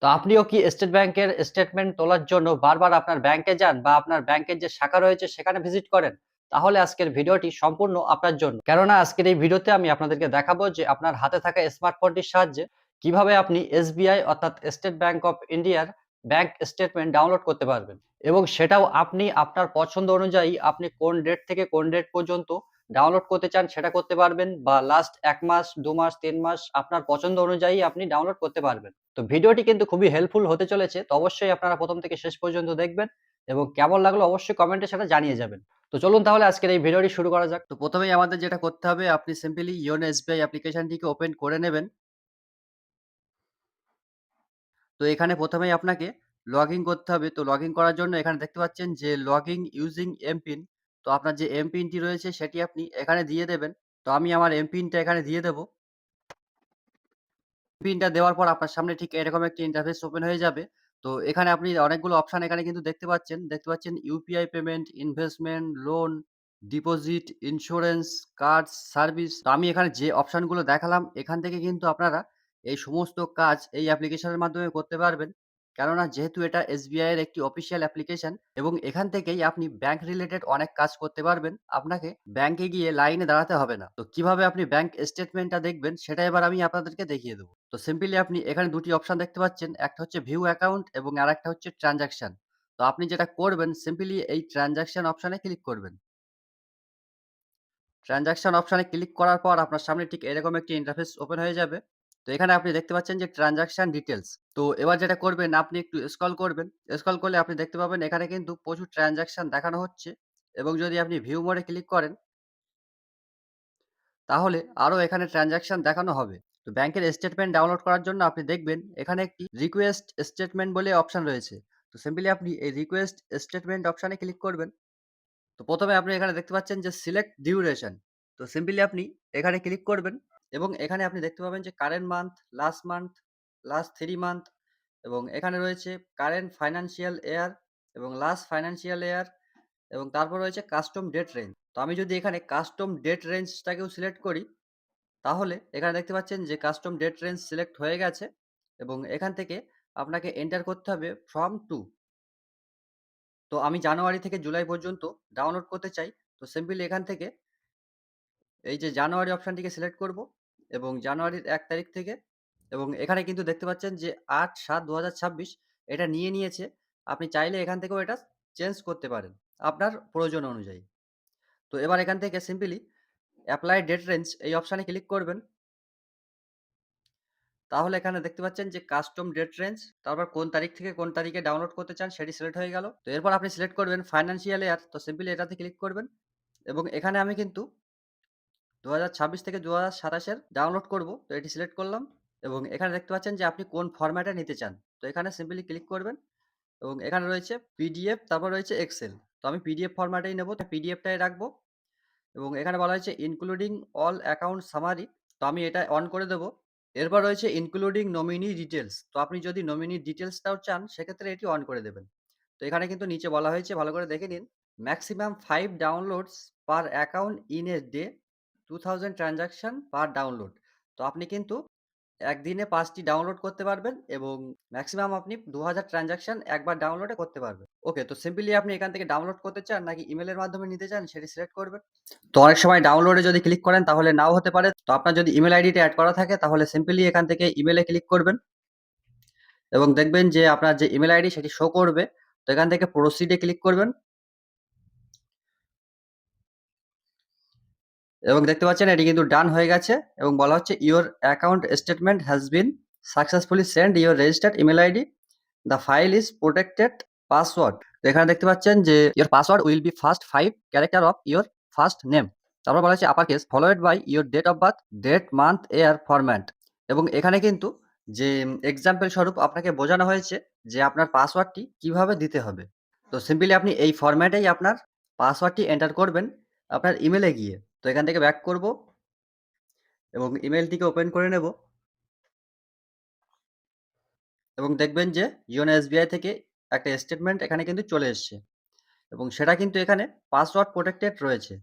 তো আপনিও কি স্টেট ব্যাংকের স্টেটমেন্ট তোলার জন্য বারবার আপনার ব্যাংকে যান বা আপনার ব্যাংকের যে শাখা রয়েছে সেখানে ভিজিট করেন? তাহলে আজকের ভিডিওটি সম্পূর্ণ আপনার জন্য। কেননা আজকের এই ভিডিওতে আমি আপনাদেরকে দেখাবো যে আপনার হাতে থাকা স্মার্টফোনটির সাহায্যে কিভাবে আপনি এসবিআই অর্থাৎ স্টেট ব্যাংক অফ ইন্ডিয়ার ব্যাংক স্টেটমেন্ট ডাউনলোড করতে পারবেন। এবং সেটাও আপনি আপনার পছন্দ অনুযায়ী আপনি কোন ডেট থেকে কোন ডেট পর্যন্ত ডাউনলোড করতে চান সেটা করতে পারবেন, বা লাস্ট ১ মাস, ২ মাস, ৩ মাস আপনার পছন্দ অনুযায়ী আপনি ডাউনলোড করতে পারবেন। তো ভিডিওটি কিন্তু খুবই হেল্পফুল হতে চলেছে। তো অবশ্যই আপনারা ১ম থেকে শেষ পর্যন্ত দেখবেন এবং কেমন লাগলো অবশ্যই কমেন্টে সেটা জানিয়ে যাবেন। তো চলুন তাহলে আজকের এই ভিডিওটি শুরু করা যাক। তো ১ম এই আমাদের যেটা করতে হবে, আপনি সিম্পলি ইওনো এসবিআই অ্যাপ্লিকেশনটিকে ওপেন করে নেবেন। তো এখানে ১ম এই আপনাকে লগইন করতে হবে। তো লগইন করার জন্য এখানে দেখতে পাচ্ছেন যে লগইন ইউজিং এমপিন। তো আপনার যে এমপিনটি রয়েছে সেটি আপনি এখানে দিয়ে দেবেন। তো আমি আমার এমপিনটা এখানে দিয়ে দেব। পিনটা দেওয়ার পর আপনার সামনে ঠিক এরকম একটি ইন্টারফেস ওপেন হয়ে যাবে। তো এখানে আপনি অনেকগুলো অপশন এখানে কিন্তু দেখতে পাচ্ছেন। দেখতে পাচ্ছেন UPI payment, investment, loan, deposit, insurance, cards, service. তো আমি এখানে যে অপশনগুলো দেখালাম এখান থেকে কিন্তু আপনারা এই সমস্ত কাজ এই অ্যাপ্লিকেশনের মাধ্যমে করতে পারবেন। কেননা যেহেতু এটা এসবিআই এর একটি অফিসিয়াল অ্যাপ্লিকেশন এবং এখান থেকেই আপনি ব্যাংক রিলেটেড অনেক কাজ করতে পারবেন। আপনাকে ব্যাংকে গিয়ে লাইনে দাঁড়াতে হবে না। তো কিভাবে আপনি ব্যাংক স্টেটমেন্টটা দেখবেন সেটা এবার আমি আপনাদেরকে দেখিয়ে দেব। তো সিম্পলি আপনি এখানে ২ টি অপশন দেখতে পাচ্ছেন। একটা হচ্ছে ভিউ অ্যাকাউন্ট এবং আরেকটা হচ্ছে ট্রান্সেকশন। তো আপনি যেটা করবেন সিম্পলি এই ট্রান্সেকশন অপশনে ক্লিক করবেন। ট্রান্সেকশন অপশনে ক্লিক করার পর আপনার সামনে ঠিক এরকম একটি ইন্টারফেস ওপেন হয়ে যাবে। তো এখানে আপনি দেখতে পাচ্ছেন যে ট্রান্সেকশন ডিটেইলস। তো এবার যেটা করবেন আপনি একটু স্ক্রল করবেন। স্ক্রল করলে আপনি দেখতে পাবেন এখানে কিন্তু প্রচুর ট্রান্সেকশন দেখানো হচ্ছে এবং যদি আপনি ভিউ মোডে ক্লিক করেন তাহলে আরো এখানে ট্রান্সেকশন দেখানো হবে। তো ব্যাংকের স্টেটমেন্ট ডাউনলোড করার জন্য আপনি দেখবেন এখানে একটি রিকোয়েস্ট স্টেটমেন্ট বলে অপশন রয়েছে। তো সিম্পলি আপনি এই রিকোয়েস্ট স্টেটমেন্ট অপশনে ক্লিক করবেন। তো ১ম এ আপনি এখানে দেখতে পাচ্ছেন যে সিলেক্ট ডিউরেশন। তো সিম্পলি আপনি এখানে ক্লিক করবেন এবং এখানে আপনি দেখতে পাবেন যে কারেন্ট মান্থ, লাস্ট 3 মান্থ এবং এখানে রয়েছে কারেন্ট ফাইন্যান্সিয়াল ইয়ার এবং লাস্ট ফাইন্যান্সিয়াল ইয়ার এবং তারপর রয়েছে কাস্টম ডেট রেঞ্জ। তো আমি যদি এখানে কাস্টম ডেট রেঞ্জটাকেও সিলেক্ট করি তাহলে এখানে দেখতে পাচ্ছেন যে কাস্টম ডেট রেঞ্জ সিলেক্ট হয়ে গেছে এবং এখান থেকে আপনাকে এন্টার করতে হবে ফ্রম টু। তো আমি জানুয়ারি থেকে জুলাই পর্যন্ত ডাউনলোড করতে চাই। তো সিম্পলি এখান থেকে এই যে জানুয়ারি অপশনটিকে সিলেক্ট করব এবং জানুয়ারির ১ তারিখ থেকে এবং এখানে কিন্তু দেখতে পাচ্ছেন যে ৮/৭/২০২৬ এটা নিয়ে নিয়েছে। আপনি চাইলে এখান থেকেও এটা চেঞ্জ করতে পারেন আপনার প্রয়োজন অনুযায়ী। তো এবার এখান থেকে সিম্পলি এপ্লাই ডেট রেঞ্জ এই অপশনে ক্লিক করবেন। তাহলে এখানে দেখতে পাচ্ছেন যে কাস্টম ডেট রেঞ্জ, তারপর কোন তারিখ থেকে কোন তারিখে ডাউনলোড করতে চান সেটি সিলেক্ট হয়ে গেল। তো এরপর আপনি সিলেক্ট করবেন ফাইন্যান্সিয়াল ইয়ার। তো সিম্পলি এটাতে ক্লিক করবেন এবং এখানে আমি কিন্তু ২০২৬ থেকে ২০২৭ এর ডাউনলোড করব। তো এটি সিলেক্ট করলাম এবং এখানে দেখতে পাচ্ছেন যে আপনি কোন ফরম্যাটে নিতে চান। তো এখানে সিম্পলি ক্লিক করবেন এবং এখানে রয়েছে পিডিএফ, তারপর রয়েছে এক্সেল। তো আমি পিডিএফ ফরম্যাটেই নেব, তো পিডিএফটাই রাখবো এবং এখানে বলা হয়েছে ইনক্লুডিং অল অ্যাকাউন্ট সামারি। তো আমি এটা অন করে দেব। এরপর রয়েছে ইনক্লুডিং নমিনি ডিটেইলস। তো আপনি যদি নমিনি ডিটেইলসটাও চান সেক্ষেত্রে এটি অন করে দেবেন। তো এখানে কিন্তু নিচে বলা হয়েছে ভালো করে দেখে নিন। Maximum 5 downloads per account in a day, 2000 transaction per download. তো আপনি কিন্তু একদিনে ৫ টি ডাউনলোড করতে পারবেন এবং ম্যাক্সিমাম আপনি ২০০০ ট্রান্সেকশন একবার ডাউনলোডে করতে পারবেন। ওকে, তো সিম্পলি আপনি এখান থেকে ডাউনলোড করতে চান নাকি ইমেইলের মাধ্যমে নিতে চান সেটি সিলেক্ট করবেন। তো অনেক সময় ডাউনলোডে যদি ক্লিক করেন তাহলে নাও হতে পারে। তো আপনার যদি ইমেইল আইডিটা এড করা থাকে তাহলে সিম্পলি এখান থেকে ইমেইলে ক্লিক করবেন এবং দেখবেন যে আপনার যে ইমেইল আইডি সেটি শো করবে। তো এখান থেকে প্রসিড এ ক্লিক করবেন এবং দেখতে পাচ্ছেন এটি কিন্তু ডান হয়ে গেছে এবং বলা হচ্ছে your account statement has been successfully send your registered email ID, the file is protected password. তো এখানে দেখতে পাচ্ছেন যে your password will be first 5 character of your first name. তারপর বলা হচ্ছে upper case followed by your date of birth, date, month, year, format. এবং এখানে কিন্তু যে এক্সাম্পল স্বরূপ আপনাকে বোঝানো হয়েছে যে আপনার পাসওয়ার্ডটি কিভাবে দিতে হবে। তো সিম্পলি আপনি এই ফরম্যাটেই আপনার পাসওয়ার্ডটি এন্টার করবেন আপনার ইমেইলে গিয়ে। তো এখান থেকে ব্যাক করব এবং ইমেইলটিকে ওপেন করে নেব এবং দেখবেন যে ইওনো এসবিআই থেকে একটা স্টেটমেন্ট এখানে কিন্তু চলে এসছে এবং সেটা কিন্তু এখানে পাসওয়ার্ড প্রোটেক্টেড রয়েছে।